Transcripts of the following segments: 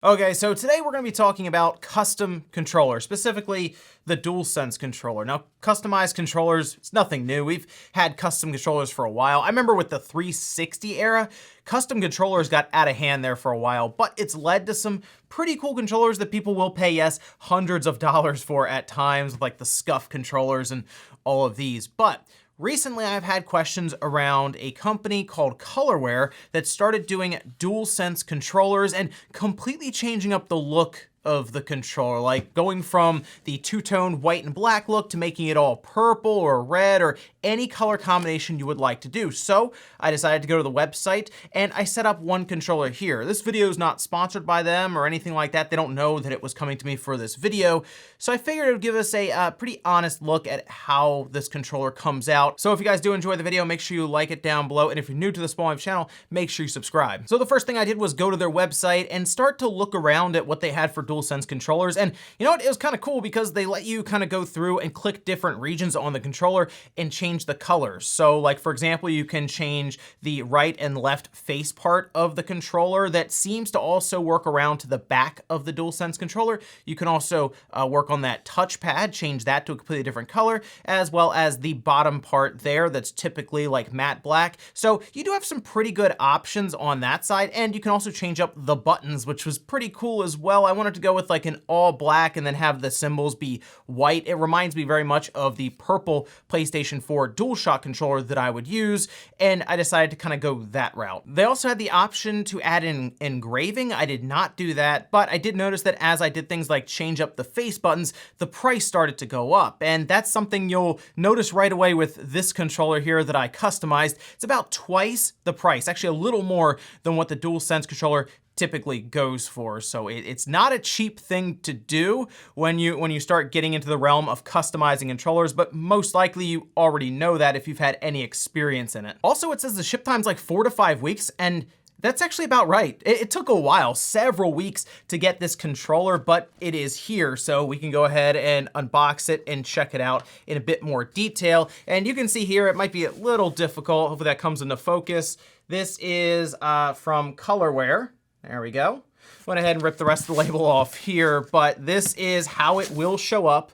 Okay, so today we're going to be talking about custom controllers, specifically the DualSense controller. Now, customized controllers, it's nothing new. We've had custom controllers for a while. I remember with the 360 era, custom controllers got out of hand there for a while, but it's led to some pretty cool controllers that people will pay, yes, hundreds of dollars for at times, like the SCUF controllers and all of these. But recently, I've had questions around a company called Colorware that started doing DualSense controllers and completely changing up the look of the controller, like going from the two-tone white and black look to making it all purple or red or any color combination you would like to do. So I decided to go to the website and I set up one controller here. This video is not sponsored by them or anything like that. They don't know that it was coming to me for this video. So I figured it would give us a pretty honest look at how this controller comes out. So if you guys do enjoy the video, make sure you like it down below. And if you're new to the Small Wave channel, make sure you subscribe. So the first thing I did was go to their website and start to look around at what they had for DualSense controllers. And you know what? It was kind of cool because they let you kind of go through and click different regions on the controller and change the colors. So like, for example, you can change the right and left face part of the controller. That seems to also work around to the back of the DualSense controller. You can also work on that touchpad, change that to a completely different color, as well as the bottom part there that's typically like matte black. So you do have some pretty good options on that side, and you can also change up the buttons, which was pretty cool as well. I wanted to go with like an all black and then have the symbols be white. It reminds me very much of the purple PlayStation 4 DualShock controller that I would use, and I decided to kind of go that route. They also had the option to add in engraving. I did not do that, but I did notice that as I did things like change up the face buttons, the price started to go up, and that's something you'll notice right away with this controller here that I customized. It's about twice the price, actually a little more than what the DualSense controller typically goes for. So it's not a cheap thing to do when you start getting into the realm of customizing controllers, but most likely you already know that if you've had any experience in it. Also, it says the ship time's like 4 to 5 weeks, and that's actually about right. It took a while, several weeks to get this controller, but it is here. So we can go ahead and unbox it and check it out in a bit more detail. And you can see here, it might be a little difficult. Hopefully that comes into focus. This is from Colorware. There we go. Went ahead and ripped the rest of the label off here, but this is how it will show up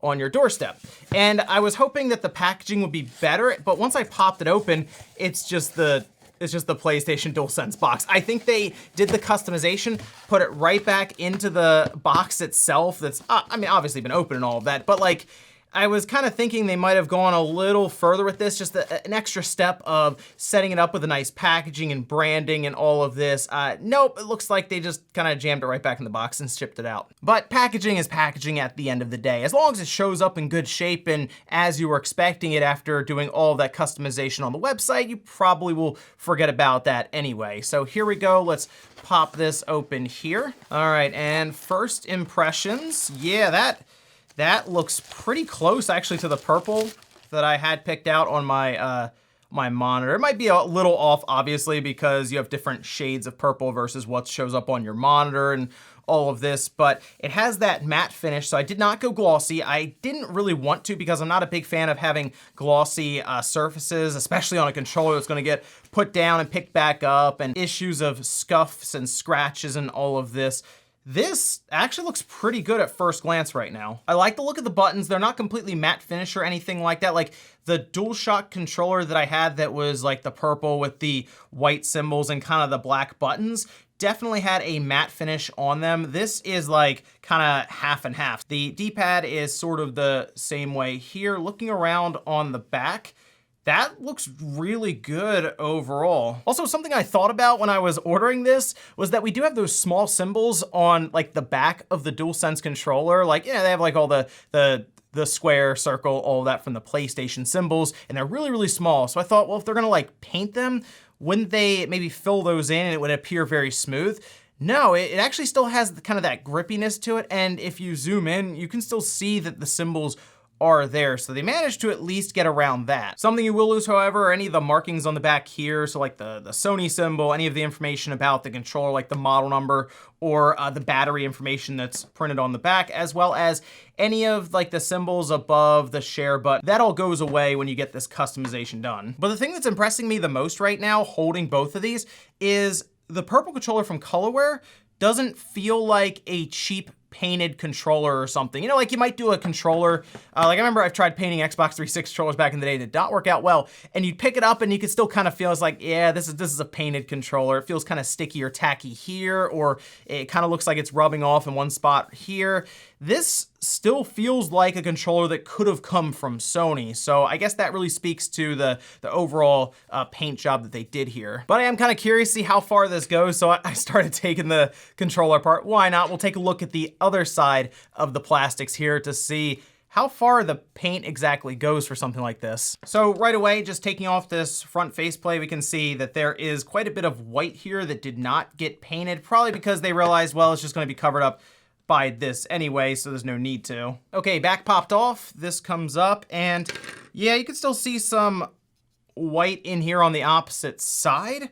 on your doorstep. And I was hoping that the packaging would be better, but once I popped it open, it's just the PlayStation DualSense box. I think they did the customization, put it right back into the box itself. That's, I mean, obviously been open and all of that, but like, I was kind of thinking they might have gone a little further with this, just an extra step of setting it up with a nice packaging and branding and all of this. Nope, it looks like they just kind of jammed it right back in the box and shipped it out. But packaging is packaging at the end of the day. As long as it shows up in good shape and as you were expecting it after doing all of that customization on the website, you probably will forget about that anyway. So here we go, let's pop this open here. All right, and first impressions, yeah, that looks pretty close actually to the purple that I had picked out on my my monitor. It might be a little off, obviously, because you have different shades of purple versus what shows up on your monitor and all of this, but it has that matte finish, so I did not go glossy. I didn't really want to because I'm not a big fan of having glossy surfaces, especially on a controller that's gonna get put down and picked back up, and issues of scuffs and scratches and all of this. This actually looks pretty good at first glance right now. I like the look of the buttons. They're not completely matte finish or anything like that. Like the DualShock controller that I had that was like the purple with the white symbols and kind of the black buttons definitely had a matte finish on them. This is like kind of half and half. The D-pad is sort of the same way here. Looking around on the back, that looks really good overall. Also, something I thought about when I was ordering this was that we do have those small symbols on like the back of the DualSense controller. Like, you know, they have like all the square, circle, all of that from the PlayStation symbols, and they're really, really small. So I thought, well, if they're gonna like paint them, wouldn't they maybe fill those in and it would appear very smooth? No, it actually still has kind of that grippiness to it. And if you zoom in, you can still see that the symbols are there. So they managed to at least get around that. Something you will lose, however, are any of the markings on the back here. So like the Sony symbol, any of the information about the controller, like the model number or the battery information that's printed on the back, as well as any of like the symbols above the share button. That all goes away when you get this customization done. But the thing that's impressing me the most right now, holding both of these, is the purple controller from Colorware doesn't feel like a cheap painted controller or something. You know, like you might do a controller, like I remember I've tried painting Xbox 360 controllers back in the day that did not work out well, and you'd pick it up and you could still kind of feel it's like, yeah, this is a painted controller. It feels kind of sticky or tacky here, or it kind of looks like it's rubbing off in one spot here. This still feels like a controller that could have come from Sony. So I guess that really speaks to the overall paint job that they did here. But I am kind of curious to see how far this goes. So I started taking the controller apart. Why not? We'll take a look at the other side of the plastics here to see how far the paint exactly goes for something like this. So right away, just taking off this front faceplate, we can see that there is quite a bit of white here that did not get painted, probably because they realized, well, it's just gonna be covered up by this anyway, so there's no need to. Okay, back popped off. This comes up, and yeah, you can still see some white in here on the opposite side,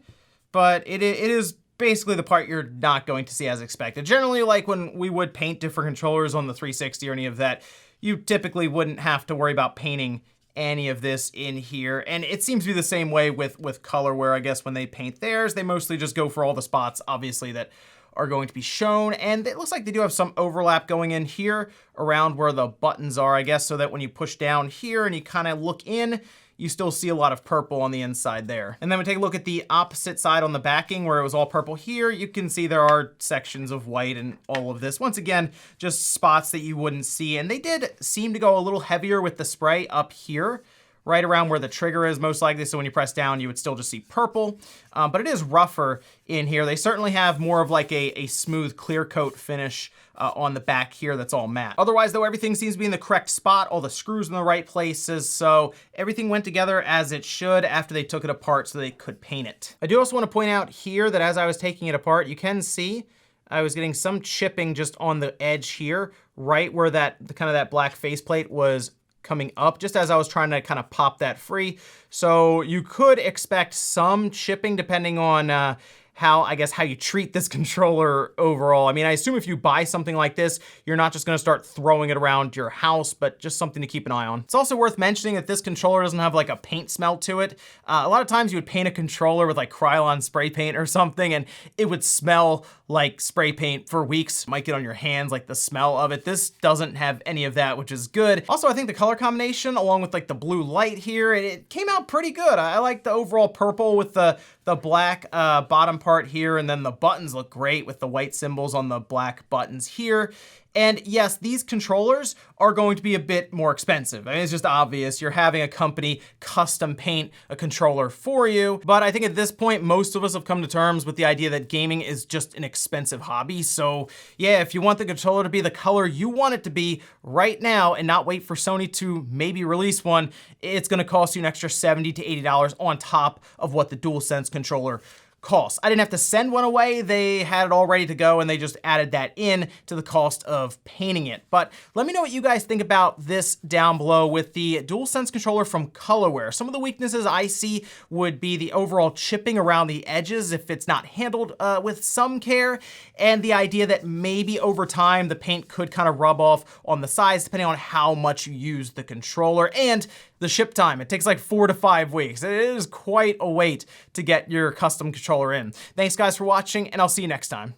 but it is basically the part you're not going to see as expected. Generally, like when we would paint different controllers on the 360 or any of that, you typically wouldn't have to worry about painting any of this in here. And it seems to be the same way with color, where I guess when they paint theirs, they mostly just go for all the spots, obviously, that are going to be shown. And it looks like they do have some overlap going in here around where the buttons are, I guess, so that when you push down here and you kind of look in, you still see a lot of purple on the inside there. And then we take a look at the opposite side on the backing where it was all purple here. You can see there are sections of white and all of this. Once again, just spots that you wouldn't see. And they did seem to go a little heavier with the spray up here, right around where the trigger is most likely, so when you press down, you would still just see purple. But it is rougher in here. They certainly have more of like a smooth clear coat finish on the back here that's all matte. Otherwise though, everything seems to be in the correct spot, all the screws in the right places, so everything went together as it should after they took it apart so they could paint it. I do also want to point out here that as I was taking it apart, you can see I was getting some chipping just on the edge here, right where that kind of that black faceplate was coming up, just as I was trying to kind of pop that free. So you could expect some chipping depending on how you treat this controller overall. I mean, I assume if you buy something like this, you're not just gonna start throwing it around your house, but just something to keep an eye on. It's also worth mentioning that this controller doesn't have like a paint smell to it. A lot of times you would paint a controller with like Krylon spray paint or something, and it would smell like spray paint for weeks. Might get on your hands, like the smell of it. This doesn't have any of that, which is good. Also, I think the color combination, along with like the blue light here, it came out pretty good. I like the overall purple with the black bottom part here, and then the buttons look great with the white symbols on the black buttons here. And yes, these controllers are going to be a bit more expensive. I mean, it's just obvious. You're having a company custom paint a controller for you. But I think at this point, most of us have come to terms with the idea that gaming is just an expensive hobby. So yeah, if you want the controller to be the color you want it to be right now and not wait for Sony to maybe release one, it's gonna cost you an extra $70 to $80 on top of what the DualSense controller costs. I didn't have to send one away. They had it all ready to go and they just added that in to the cost of painting it. But let me know what you guys think about this down below with the DualSense controller from Colorware. Some of the weaknesses I see would be the overall chipping around the edges if it's not handled with some care, and the idea that maybe over time the paint could kind of rub off on the sides depending on how much you use the controller, and the ship time. It takes like 4 to 5 weeks. It is quite a wait to get your custom controller in. Thanks guys for watching, and I'll see you next time.